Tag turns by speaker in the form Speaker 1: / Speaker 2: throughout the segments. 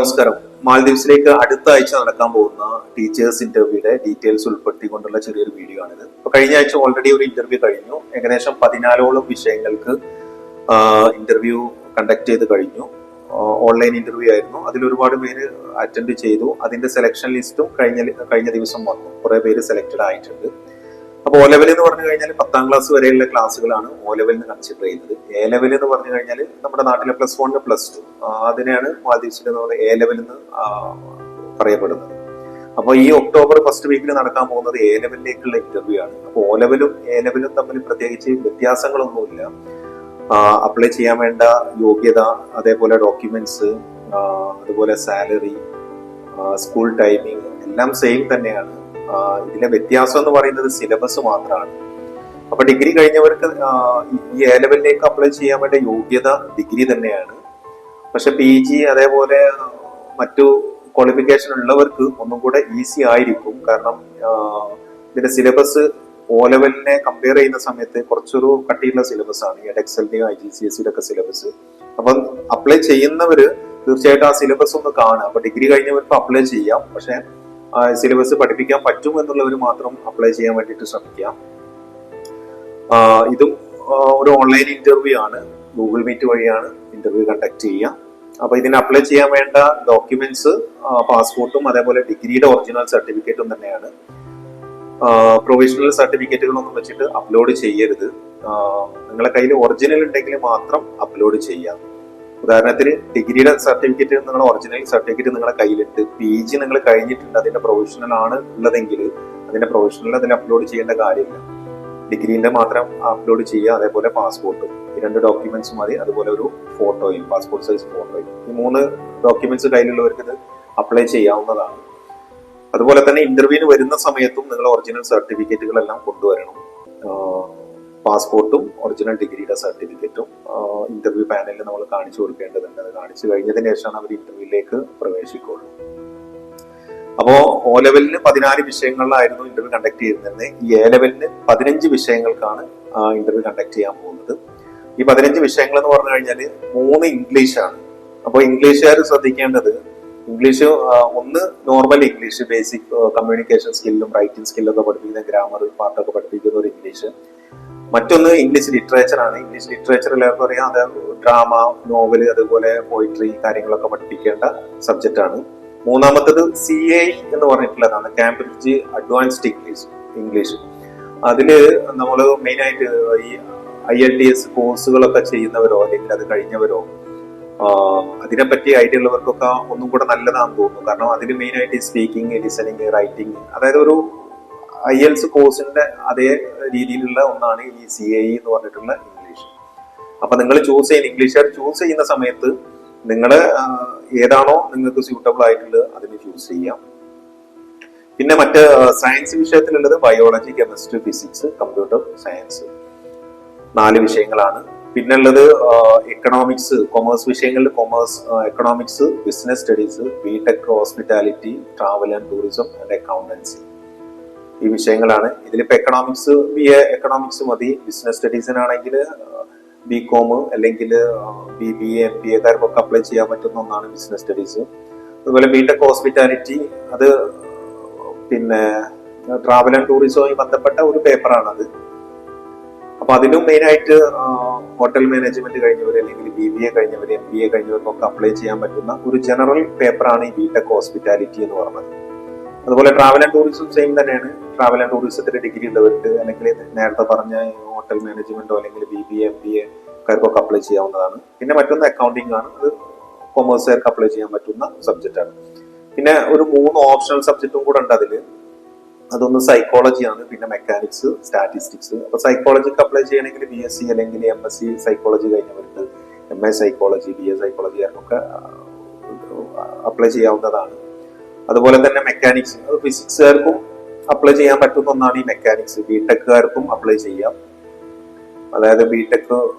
Speaker 1: നമസ്കാരം. മാൽദീവ്സിലേക്ക് അടുത്ത ആഴ്ച നടക്കാൻ പോകുന്ന ടീച്ചേഴ്സ് ഇന്റർവ്യൂയുടെ ഡീറ്റെയിൽസ് ഉൾപ്പെടുത്തിക്കൊണ്ടുള്ള ചെറിയൊരു വീഡിയോ ആണിത്. ഇപ്പൊ കഴിഞ്ഞ ആഴ്ച ഓൾറെഡി ഒരു ഇന്റർവ്യൂ കഴിഞ്ഞു. ഏകദേശം 14ഓളം വിഷയങ്ങൾക്ക് ഇന്റർവ്യൂ കണ്ടക്ട് ചെയ്ത് കഴിഞ്ഞു. ഓൺലൈൻ ഇന്റർവ്യൂ ആയിരുന്നു. അതിൽ ഒരുപാട് പേര് അറ്റൻഡ് ചെയ്തു. അതിന്റെ സെലക്ഷൻ ലിസ്റ്റും കഴിഞ്ഞ ദിവസം വന്നു. കുറെ പേര് സെലക്ടഡ് ആയിട്ടുണ്ട്. അപ്പൊ O ലെവൽ എന്ന് പറഞ്ഞു കഴിഞ്ഞാൽ 10ാം ക്ലാസ് വരെയുള്ള ക്ലാസ്സുകളാണ് O ലെവലിന് കൺസിഡർ ചെയ്യുന്നത്. A ലെവൽ എന്ന് പറഞ്ഞു കഴിഞ്ഞാൽ നമ്മുടെ നാട്ടിലെ +1 +2 അതിനെയാണ് മാൽദീവ്സിൽ A ലെവൽ എന്ന് പറയപ്പെടുന്നത്. അപ്പൊ ഈ ഒക്ടോബർ ഫസ്റ്റ് വീക്കിൽ നടക്കാൻ പോകുന്നത് A ലെവലിലേക്കുള്ള ഇന്റർവ്യൂ ആണ്. അപ്പൊ O ലെവലും A ലെവലും തമ്മിൽ പ്രത്യേകിച്ച് വ്യത്യാസങ്ങളൊന്നുമില്ല. അപ്ലൈ ചെയ്യാൻ വേണ്ട യോഗ്യത, അതേപോലെ ഡോക്യുമെന്റ്സ്, അതുപോലെ സാലറി, സ്കൂൾ ടൈമിംഗ് എല്ലാം സെയിം തന്നെയാണ്. ഇതിലെ വ്യത്യാസം എന്ന് പറയുന്നത് സിലബസ് മാത്രമാണ്. അപ്പൊ ഡിഗ്രി കഴിഞ്ഞവർക്ക് ഈ A ലെവലിലേക്ക് അപ്ലൈ ചെയ്യാൻ വേണ്ട യോഗ്യത ഡിഗ്രി തന്നെയാണ്. പക്ഷെ PG അതേപോലെ മറ്റു ക്വാളിഫിക്കേഷൻ ഉള്ളവർക്ക് ഒന്നും കൂടെ ഈസി ആയിരിക്കും. കാരണം ഇതിന്റെ സിലബസ് O ലെവലിനെ കമ്പയർ ചെയ്യുന്ന സമയത്ത് കുറച്ചൊരു കട്ടിയുള്ള സിലബസ് ആണ്. EDXLന്റെയും IGCSEയുടെ ഒക്കെ സിലബസ്. അപ്പം അപ്ലൈ ചെയ്യുന്നവര് തീർച്ചയായിട്ടും ആ സിലബസ് ഒന്ന് കാണുക. അപ്പൊ ഡിഗ്രി കഴിഞ്ഞവർക്ക് അപ്ലൈ ചെയ്യാം. പക്ഷെ സിലബസ് പഠിപ്പിക്കാൻ പറ്റും എന്നുള്ളവർ മാത്രം അപ്ലൈ ചെയ്യാൻ വേണ്ടിയിട്ട് ശ്രമിക്കാം. ഇതും ഒരു ഓൺലൈൻ ഇന്റർവ്യൂ ആണ്. ഗൂഗിൾ മീറ്റ് വഴിയാണ് ഇന്റർവ്യൂ കണ്ടക്ട് ചെയ്യുക. അപ്പൊ ഇതിന് അപ്ലൈ ചെയ്യാൻ വേണ്ട ഡോക്യുമെന്റ്സ് പാസ്പോർട്ടും അതേപോലെ ഡിഗ്രിയുടെ ഒറിജിനൽ സർട്ടിഫിക്കറ്റും തന്നെയാണ്. പ്രൊവിഷണൽ സർട്ടിഫിക്കറ്റുകളൊന്നും വെച്ചിട്ട് അപ്ലോഡ് ചെയ്യരുത്. നിങ്ങളുടെ കയ്യിൽ ഒറിജിനൽ ഉണ്ടെങ്കിൽ മാത്രം അപ്ലോഡ് ചെയ്യാം. ഉദാഹരണത്തിന് ഡിഗ്രിയുടെ സർട്ടിഫിക്കറ്റ്, നിങ്ങളുടെ ഒറിജിനൽ സർട്ടിഫിക്കറ്റ് നിങ്ങളുടെ കയ്യിലുണ്ട്, PG നിങ്ങൾ കഴിഞ്ഞിട്ടുണ്ട്, അതിന്റെ പ്രൊവിഷണൽ ആണ് ഉള്ളതെങ്കിൽ അതിന്റെ പ്രൊവിഷണൽ അതിൽ അപ്ലോഡ് ചെയ്യേണ്ട കാര്യമില്ല. ഡിഗ്രീന്റെ മാത്രം അപ്ലോഡ് ചെയ്യുക. അതേപോലെ പാസ്പോർട്ടും, ഈ 2 ഡോക്യുമെന്റ്സ് മതി. അതുപോലെ ഒരു ഫോട്ടോയും, പാസ്പോർട്ട് സൈസ് ഫോട്ടോയും, ഈ 3 ഡോക്യുമെന്റ്സ് കയ്യിലുള്ളവർക്ക് ഇത് അപ്ലൈ ചെയ്യാവുന്നതാണ്. അതുപോലെ തന്നെ ഇന്റർവ്യൂവിന് വരുന്ന സമയത്തും നിങ്ങൾ ഒറിജിനൽ സർട്ടിഫിക്കറ്റുകളെല്ലാം കൊണ്ടുവരണം. പാസ്പോർട്ടും ഒറിജിനൽ ഡിഗ്രിയുടെ സർട്ടിഫിക്കറ്റും ഇന്റർവ്യൂ പാനലിൽ നമ്മൾ കാണിച്ചു കൊടുക്കേണ്ടതുണ്ട്. അത് കാണിച്ചു കഴിഞ്ഞതിന് ശേഷമാണ് അവർ ഇന്റർവ്യൂവിലേക്ക് പ്രവേശിക്കുള്ളൂ. അപ്പോ O ലെവലിന് 14 വിഷയങ്ങളിലായിരുന്നു ഇന്റർവ്യൂ കണ്ടക്ട് ചെയ്യുന്നത്. ഈ A ലെവലിന് 15 വിഷയങ്ങൾക്കാണ് ഇന്റർവ്യൂ കണ്ടക്ട് ചെയ്യാൻ പോകുന്നത്. ഈ 15 വിഷയങ്ങൾ എന്ന് പറഞ്ഞു കഴിഞ്ഞാൽ 3 ഇംഗ്ലീഷാണ്. അപ്പോൾ ഇംഗ്ലീഷുകാർ ശ്രദ്ധിക്കേണ്ടത്, ഇംഗ്ലീഷ് ഒന്ന് നോർമൽ ഇംഗ്ലീഷ്, ബേസിക് കമ്മ്യൂണിക്കേഷൻ സ്കില്ലും റൈറ്റിംഗ് സ്കില്ലും ഒക്കെ പഠിപ്പിക്കുന്ന, ഗ്രാമർ പാർട്ടൊക്കെ പഠിപ്പിക്കുന്ന ഒരു ഇംഗ്ലീഷ്. മറ്റൊന്ന് ഇംഗ്ലീഷ് ലിറ്ററേച്ചർ ആണ്. ഇംഗ്ലീഷ് ലിറ്ററേച്ചർ എല്ലാവർക്കും അറിയാം. അത് ഡ്രാമ, നോവല്, അതുപോലെ പോയിട്രി കാര്യങ്ങളൊക്കെ പഠിപ്പിക്കേണ്ട സബ്ജക്റ്റ് ആണ്. മൂന്നാമത്തത് CAE എന്ന് പറഞ്ഞിട്ടുള്ളതാണ്, കാംബ്രിഡ്ജ് അഡ്വാൻസ്ഡ് ഇംഗ്ലീഷ്. അതില് നമ്മൾ മെയിൻ ആയിട്ട് ഈ IELTS കോഴ്സുകളൊക്കെ ചെയ്യുന്നവരോ അല്ലെങ്കിൽ അത് കഴിഞ്ഞവരോ അതിനെപ്പറ്റി ഐഡിയ ഉള്ളവർക്കൊക്കെ ഒന്നും കൂടെ നല്ലതാണെന്ന് തോന്നുന്നു. കാരണം അതിൽ മെയിൻ ആയിട്ട് സ്പീക്കിംഗ്, ലിസണിങ്, റൈറ്റിംഗ്, അതായത് ഒരു IELTS കോഴ്സിന്റെ അതേ രീതിയിലുള്ള ഒന്നാണ് ഈ CAE എന്ന് പറഞ്ഞിട്ടുള്ള ഇംഗ്ലീഷ്. അപ്പൊ നിങ്ങൾ ഇംഗ്ലീഷുകാർ ചൂസ് ചെയ്യുന്ന സമയത്ത് നിങ്ങൾ ഏതാണോ നിങ്ങൾക്ക് സ്യൂട്ടബിൾ ആയിട്ടുള്ളത് അതിന് ചൂസ് ചെയ്യാം. പിന്നെ മറ്റ് സയൻസ് വിഷയത്തിലുള്ളത് biology, chemistry, physics, computer science 4 വിഷയങ്ങളാണ്. പിന്നെ ഉള്ളത് എക്കണോമിക്സ്, കൊമേഴ്സ് വിഷയങ്ങളിൽ economics, business studies, BTech, hospitality, travel and tourism and accountancy, ഈ വിഷയങ്ങളാണ്. ഇതിലിപ്പോ എക്കണോമിക്സ് BA എക്കണോമിക്സ് മതി. ബിസിനസ് സ്റ്റഡീസിനാണെങ്കിൽ BCom അല്ലെങ്കിൽ BBA, MBA-കാർക്കൊക്കെ അപ്ലൈ ചെയ്യാൻ പറ്റുന്ന ഒന്നാണ് ബിസിനസ് സ്റ്റഡീസ്. അതുപോലെ BTech, ഹോസ്പിറ്റാലിറ്റി, അത് പിന്നെ ട്രാവൽ ആൻഡ് ടൂറിസവുമായി ബന്ധപ്പെട്ട ഒരു പേപ്പറാണത്. അപ്പൊ അതിനും മെയിൻ ആയിട്ട് ഹോട്ടൽ മാനേജ്മെന്റ് കഴിഞ്ഞവർ അല്ലെങ്കിൽ BBA കഴിഞ്ഞവർ, MBA കഴിഞ്ഞവർക്കൊക്കെ അപ്ലൈ ചെയ്യാൻ പറ്റുന്ന ഒരു ജനറൽ പേപ്പറാണ് ഈ BTech, ഹോസ്പിറ്റാലിറ്റി എന്ന് പറഞ്ഞത്. അതുപോലെ ട്രാവൽ ആൻഡ് ടൂറിസം സെയിം തന്നെയാണ്. ട്രാവൽ ആൻഡ് ടൂറിസത്തിൽ ഡിഗ്രി ഉള്ളവർക്ക് അല്ലെങ്കിൽ നേരത്തെ പറഞ്ഞ ഹോട്ടൽ മാനേജ്മെന്റോ അല്ലെങ്കിൽ BBA, MBA-കാർക്കൊക്കെ അപ്ലൈ ചെയ്യാവുന്നതാണ്. പിന്നെ മറ്റൊന്ന് അക്കൗണ്ടിങ് ആണ്. അത് കൊമേഴ്സുകാർക്ക് അപ്ലൈ ചെയ്യാൻ പറ്റുന്ന സബ്ജക്റ്റ് ആണ്. പിന്നെ ഒരു 3 ഓപ്ഷണൽ സബ്ജക്റ്റും കൂടെ ഉണ്ട് അതിൽ. അതൊന്ന് സൈക്കോളജി ആണ്, പിന്നെ മെക്കാനിക്സ്, സ്റ്റാറ്റിസ്റ്റിക്സ്. അപ്പൊ സൈക്കോളജിക്ക് അപ്ലൈ ചെയ്യണമെങ്കിൽ BSc അല്ലെങ്കിൽ MSc സൈക്കോളജി കഴിഞ്ഞവർക്ക് MA സൈക്കോളജി, BA സൈക്കോളജിക്കാർക്കൊക്കെ അപ്ലൈ ചെയ്യാവുന്നതാണ്. അതുപോലെ തന്നെ മെക്കാനിക്സ്, അത് ഫിസിക്സുകാർക്കും അപ്ലൈ ചെയ്യാൻ പറ്റുന്ന ഒന്നാണ് ഈ മെക്കാനിക്സ്. BTech-കാർക്കും അപ്ലൈ ചെയ്യാം. അതായത് BTech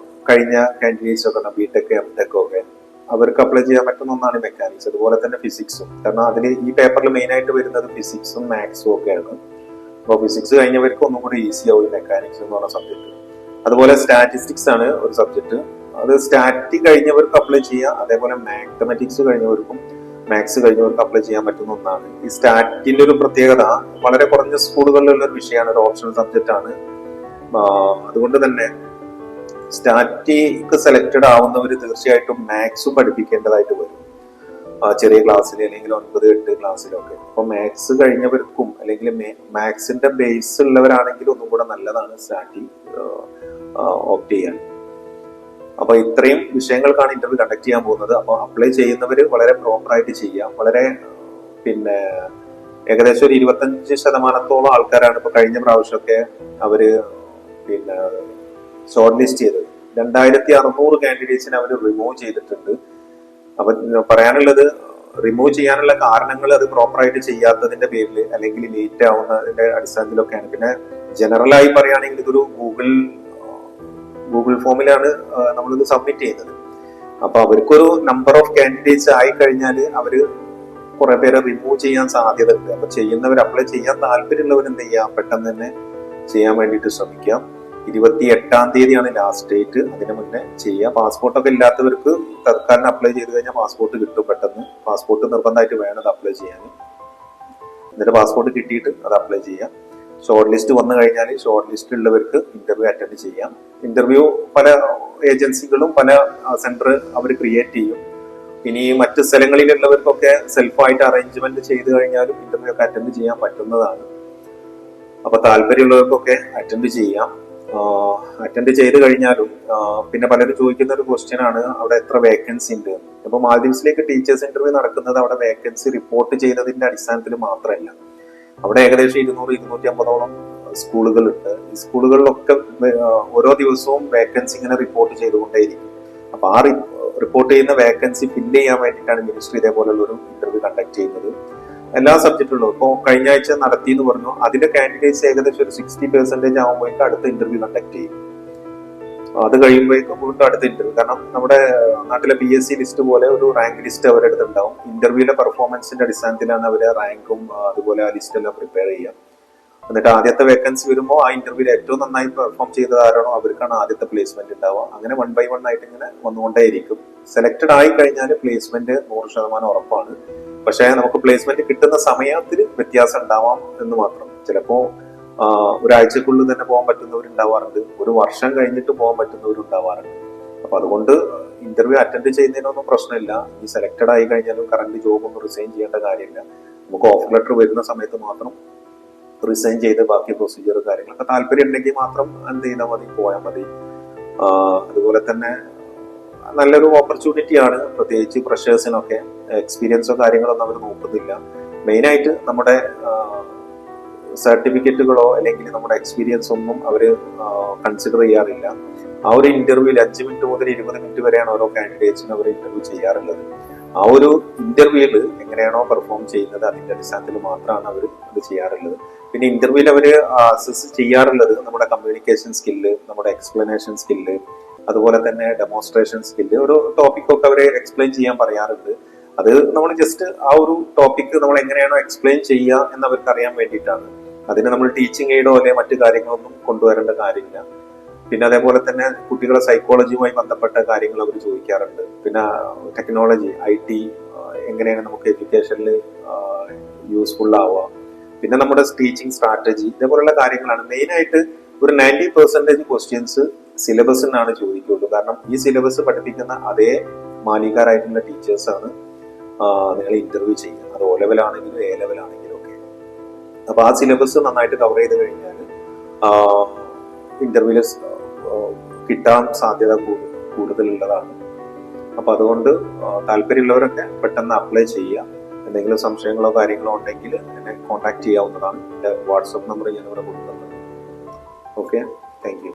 Speaker 1: കഴിഞ്ഞ കാൻഡിഡേറ്റ്സ് ഒക്കെ ഉണ്ട്, BTech, MTech ഒക്കെ, അവർക്ക് അപ്ലൈ ചെയ്യാൻ പറ്റുന്ന ഒന്നാണ് ഈ മെക്കാനിക്സ്. അതുപോലെ തന്നെ ഫിസിക്സും, കാരണം അതിൽ ഈ പേപ്പറിൽ മെയിൻ ആയിട്ട് വരുന്നത് ഫിസിക്സും മാത്സും ഒക്കെയാണ്. അപ്പോൾ ഫിസിക്സ് കഴിഞ്ഞവർക്ക് ഒന്നും കൂടി ഈസി ആവും ഈ മെക്കാനിക്സ് എന്ന് പറഞ്ഞ സബ്ജക്ട്. അതുപോലെ സ്റ്റാറ്റിസ്റ്റിക്സ് ആണ് ഒരു സബ്ജക്ട്. അത് സ്റ്റാറ്റി കഴിഞ്ഞവർക്ക് അപ്ലൈ ചെയ്യാം. അതേപോലെ മാത്തമാറ്റിക്സ് കഴിഞ്ഞവർക്കും മാത്സ് കഴിഞ്ഞവർക്ക് അപ്ലൈ ചെയ്യാൻ പറ്റുന്ന ഒന്നാണ്. ഈ സ്റ്റാറ്റിന്റെ ഒരു പ്രത്യേകത വളരെ കുറഞ്ഞ സ്കൂളുകളിലുള്ള ഒരു വിഷയമാണ്, ഒരു ഓപ്ഷണൽ സബ്ജക്റ്റ് ആണ്. അതുകൊണ്ട് തന്നെ സ്റ്റാറ്റിക്ക് സെലക്റ്റഡ് ആവുന്നവർ തീർച്ചയായിട്ടും മാത്സ് പഠിപ്പിക്കേണ്ടതായിട്ട് വരും, ചെറിയ ക്ലാസ്സിൽ അല്ലെങ്കിൽ 9, 8 ക്ലാസ്സിലൊക്കെ. അപ്പൊ മാത്സ് കഴിഞ്ഞവർക്കും അല്ലെങ്കിൽ മാത്സിന്റെ ബേസ് ഉള്ളവരാണെങ്കിൽ ഒന്നും കൂടെ നല്ലതാണ് സ്റ്റാറ്റി ഓപ്റ്റ് ചെയ്യാൻ. അപ്പൊ ഇത്രയും വിഷയങ്ങൾക്കാണ് ഇന്റർവ്യൂ കണ്ടക്ട് ചെയ്യാൻ പോകുന്നത്. അപ്പൊ അപ്ലൈ ചെയ്യുന്നവർ വളരെ പ്രോപ്പറായിട്ട് ചെയ്യാം. വളരെ ഏകദേശം ഒരു 25% ആൾക്കാരാണ് ഇപ്പൊ കഴിഞ്ഞ പ്രാവശ്യമൊക്കെ അവര് ഷോർട്ട് ലിസ്റ്റ് ചെയ്തത്. 2600 കാൻഡിഡേറ്റ്സിനെ അവർ റിമൂവ് ചെയ്തിട്ടുണ്ട്. അപ്പൊ പറയാനുള്ളത്, റിമൂവ് ചെയ്യാനുള്ള കാരണങ്ങൾ അത് പ്രോപ്പറായിട്ട് ചെയ്യാത്തതിന്റെ പേരിൽ അല്ലെങ്കിൽ ലേറ്റ് ആവുന്നതിന്റെ അടിസ്ഥാനത്തിലൊക്കെയാണ്. പിന്നെ ജനറലായി പറയുകയാണെങ്കിൽ ഇതൊരു ഗൂഗിൾ ഫോമിലാണ് നമ്മളിത് സബ്മിറ്റ് ചെയ്യുന്നത്. അപ്പൊ അവർക്കൊരു നമ്പർ ഓഫ് കാൻഡിഡേറ്റ്സ് ആയി കഴിഞ്ഞാൽ അവര് കുറെ പേരെ റിമൂവ് ചെയ്യാൻ സാധ്യത ഉണ്ട്. അപ്പൊ ചെയ്യുന്നവർ, അപ്ലൈ ചെയ്യാൻ താല്പര്യമുള്ളവർ എന്ത് ചെയ്യാം, പെട്ടെന്ന് തന്നെ ചെയ്യാൻ വേണ്ടിയിട്ട് ശ്രമിക്കാം. 28-ാം തീയതിയാണ് ലാസ്റ്റ് ഡേറ്റ്. അതിന് മുന്നേ ചെയ്യാം. പാസ്പോർട്ടൊക്കെ ഇല്ലാത്തവർക്ക് തൽക്കാലം അപ്ലൈ ചെയ്ത് കഴിഞ്ഞാൽ പാസ്പോർട്ട് കിട്ടും പെട്ടെന്ന്. പാസ്പോർട്ട് നിർബന്ധമായിട്ട് വേണം അത് അപ്ലൈ ചെയ്യാൻ. എന്നിട്ട് പാസ്പോർട്ട് കിട്ടിയിട്ട് അത് അപ്ലൈ ചെയ്യാം. ഷോർട്ട് ലിസ്റ്റ് വന്നു കഴിഞ്ഞാൽ ഷോർട്ട് ലിസ്റ്റ് ഉള്ളവർക്ക് ഇന്റർവ്യൂ അറ്റൻഡ് ചെയ്യാം. ഇന്റർവ്യൂ പല ഏജൻസികളും പല സെന്റർ അവർ ക്രിയേറ്റ് ചെയ്യും. ഇനി മറ്റ് സ്ഥലങ്ങളിലുള്ളവർക്കൊക്കെ സെൽഫായിട്ട് അറേഞ്ച്മെന്റ് ചെയ്ത് കഴിഞ്ഞാലും ഇന്റർവ്യൂ ഒക്കെ അറ്റൻഡ് ചെയ്യാൻ പറ്റുന്നതാണ്. അപ്പൊ താല്പര്യമുള്ളവർക്കൊക്കെ അറ്റൻഡ് ചെയ്യാം. അറ്റൻഡ് ചെയ്ത് കഴിഞ്ഞാലും പിന്നെ പലരും ചോദിക്കുന്ന ഒരു ക്വസ്റ്റ്യൻ ആണ്, അവിടെ എത്ര വേക്കൻസി ഉണ്ട്. ഇപ്പൊ മാൽദീവ്സിലേക്ക് ടീച്ചേഴ്സ് ഇന്റർവ്യൂ നടക്കുന്നത് അവിടെ വേക്കൻസി റിപ്പോർട്ട് ചെയ്തതിന്റെ അടിസ്ഥാനത്തിൽ മാത്രമല്ല. അവിടെ ഏകദേശം 200-250 സ്കൂളുകളുണ്ട്. ഈ സ്കൂളുകളിലൊക്കെ ഓരോ ദിവസവും വേക്കൻസി ഇങ്ങനെ റിപ്പോർട്ട് ചെയ്തുകൊണ്ടേയിരിക്കും. അപ്പൊ ആ റിപ്പോർട്ട് ചെയ്യുന്ന വേക്കൻസി ഫില്ല് ചെയ്യാൻ വേണ്ടിയിട്ടാണ് മിനിസ്ട്രി ഇതേപോലുള്ള ഒരു ഇന്റർവ്യൂ കണ്ടക്ട് ചെയ്യുന്നത്. എല്ലാ സബ്ജക്റ്റുകളും ഇപ്പോൾ കഴിഞ്ഞ ആഴ്ച നടത്തി എന്ന് പറഞ്ഞു. അതിന്റെ കാൻഡിഡേറ്റ്സ് ഏകദേശം ഒരു 60% ആകുമ്പോഴേക്കും അടുത്ത ഇന്റർവ്യൂ കണ്ടക്ട് ചെയ്യും. അത് കഴിയുമ്പോഴേക്കും വീണ്ടും അടുത്ത ഇന്റർവ്യൂ. കാരണം നമ്മുടെ നാട്ടിലെ PSC ലിസ്റ്റ് പോലെ ഒരു റാങ്ക് ലിസ്റ്റ് അവരുടെ അടുത്തുണ്ടാവും. ഇന്റർവ്യൂവിലെ പെർഫോമൻസിന്റെ അടിസ്ഥാനത്തിലാണ് അവരെ റാങ്കും അതുപോലെ ആ ലിസ്റ്റ് എല്ലാം പ്രിപ്പയർ ചെയ്യുക. എന്നിട്ട് ആദ്യത്തെ വേക്കൻസി വരുമ്പോൾ ആ ഇന്റർവ്യൂവിൽ ഏറ്റവും നന്നായി പെർഫോം ചെയ്തത് ആരാണോ അവർക്കാണ് ആദ്യത്തെ പ്ലേസ്മെന്റ് ഉണ്ടാവുക. അങ്ങനെ 1 by 1 ആയിട്ട് ഇങ്ങനെ വന്നുകൊണ്ടേയിരിക്കും. സെലക്ടഡ് ആയി കഴിഞ്ഞാൽ പ്ലേസ്മെന്റ് 100% ഉറപ്പാണ്. പക്ഷെ നമുക്ക് പ്ലേസ്മെന്റ് കിട്ടുന്ന സമയത്തിൽ വ്യത്യാസം ഉണ്ടാവാം എന്ന് മാത്രം. ചിലപ്പോ ഒരാഴ്ചക്കുള്ളിൽ തന്നെ പോകാൻ പറ്റുന്നവരുണ്ടാവാറുണ്ട്, ഒരു വർഷം കഴിഞ്ഞിട്ട് പോകാൻ പറ്റുന്നവരുണ്ടാവാറുണ്ട്. അപ്പൊ അതുകൊണ്ട് ഇന്റർവ്യൂ അറ്റൻഡ് ചെയ്യുന്നതിനൊന്നും പ്രശ്നമില്ല. ഈ സെലക്ടഡ് ആയി കഴിഞ്ഞാലും കറന്റ് ജോബ് ഒന്നും റിസൈൻ ചെയ്യേണ്ട കാര്യമില്ല. നമുക്ക് ഓഫർ ലെറ്റർ വരുന്ന സമയത്ത് മാത്രം റിസൈൻ ചെയ്ത് ബാക്കി പ്രൊസീജിയർ കാര്യങ്ങളൊക്കെ താല്പര്യം ഉണ്ടെങ്കിൽ മാത്രം എന്ത് ചെയ്താൽ മതി, പോയാൽ മതി. അതുപോലെ തന്നെ നല്ലൊരു ഓപ്പർച്യൂണിറ്റിയാണ്, പ്രത്യേകിച്ച് ഫ്രഷേഴ്സിനൊക്കെ. എക്സ്പീരിയൻസോ കാര്യങ്ങളൊന്നും അവർ നോക്കുന്നില്ല. മെയിനായിട്ട് നമ്മുടെ സർട്ടിഫിക്കറ്റുകളോ അല്ലെങ്കിൽ നമ്മുടെ എക്സ്പീരിയൻസ് ഒന്നും അവർ കൺസിഡർ ചെയ്യാറില്ല. ആ ഒരു ഇന്റർവ്യൂവിൽ 5 മിനിറ്റ് മുതൽ 20 മിനിറ്റ് വരെയാണ് ഓരോ കാൻഡിഡേറ്റ്സിനും അവർ ഇന്റർവ്യൂ ചെയ്യാറുള്ളത്. ആ ഒരു ഇന്റർവ്യൂവിൽ എങ്ങനെയാണോ പെർഫോം ചെയ്യുന്നത് അതിന്റെ അടിസ്ഥാനത്തിൽ മാത്രമാണ് അവർ അത് ചെയ്യാറുള്ളത്. പിന്നെ ഇന്റർവ്യൂവിൽ അവർ അസസ് ചെയ്യാറുള്ളത് നമ്മുടെ കമ്മ്യൂണിക്കേഷൻ സ്കില്ല്, നമ്മുടെ എക്സ്പ്ലനേഷൻ സ്കില്ല്, അതുപോലെ തന്നെ ഡെമോൺസ്ട്രേഷൻ സ്കില്ല്. ഒരു ടോപ്പിക്കൊക്കെ അവരെ എക്സ്പ്ലെയിൻ ചെയ്യാൻ പറയാറുണ്ട്. അത് നമ്മൾ ജസ്റ്റ് ആ ഒരു ടോപ്പിക്ക് നമ്മൾ എങ്ങനെയാണോ എക്സ്പ്ലെയിൻ ചെയ്യുക എന്ന് അവർക്ക് അറിയാൻ വേണ്ടിയിട്ടാണ്. അതിന് നമ്മൾ ടീച്ചിങ് എയ്ഡോ അല്ലെ മറ്റു കാര്യങ്ങളൊന്നും കൊണ്ടുവരേണ്ട കാര്യമില്ല. പിന്നെ അതേപോലെ തന്നെ കുട്ടികളെ സൈക്കോളജിയുമായി ബന്ധപ്പെട്ട കാര്യങ്ങൾ അവർ ചോദിക്കാറുണ്ട്. പിന്നെ ടെക്നോളജി, IT എങ്ങനെയാണ് നമുക്ക് എഡ്യൂക്കേഷനിൽ യൂസ്ഫുൾ ആവുക, പിന്നെ നമ്മുടെ ടീച്ചിങ് സ്ട്രാറ്റജി, ഇതേപോലുള്ള കാര്യങ്ങളാണ് മെയിനായിട്ട്. ഒരു 90% ക്വസ്റ്റ്യൻസ് സിലബസിനാണ് ചോദിക്കുള്ളൂ. കാരണം ഈ സിലബസ് പഠിപ്പിക്കുന്ന അതേ മാലികാരായിട്ടുള്ള ടീച്ചേഴ്സാണ് നിങ്ങൾ ഇന്റർവ്യൂ ചെയ്യുക. അത് O level ആണെങ്കിലും A level ആണെങ്കിലും ഒക്കെ. അപ്പൊ ആ സിലബസ് നന്നായിട്ട് കവർ ചെയ്ത് കഴിഞ്ഞാൽ ഇന്റർവ്യൂല് കിട്ടാൻ സാധ്യത കൂടുതലുള്ളതാണ്. അപ്പൊ അതുകൊണ്ട് താല്പര്യമുള്ളവരൊക്കെ പെട്ടെന്ന് അപ്ലൈ ചെയ്യുക. എന്തെങ്കിലും സംശയങ്ങളോ കാര്യങ്ങളോ ഉണ്ടെങ്കിൽ എന്നെ കോൺടാക്ട് ചെയ്യാവുന്നതാണ്. എൻ്റെ വാട്സപ്പ് നമ്പർ ഞാൻ ഇവിടെ കൊടുക്കുന്നുണ്ട്. Okay, thank you.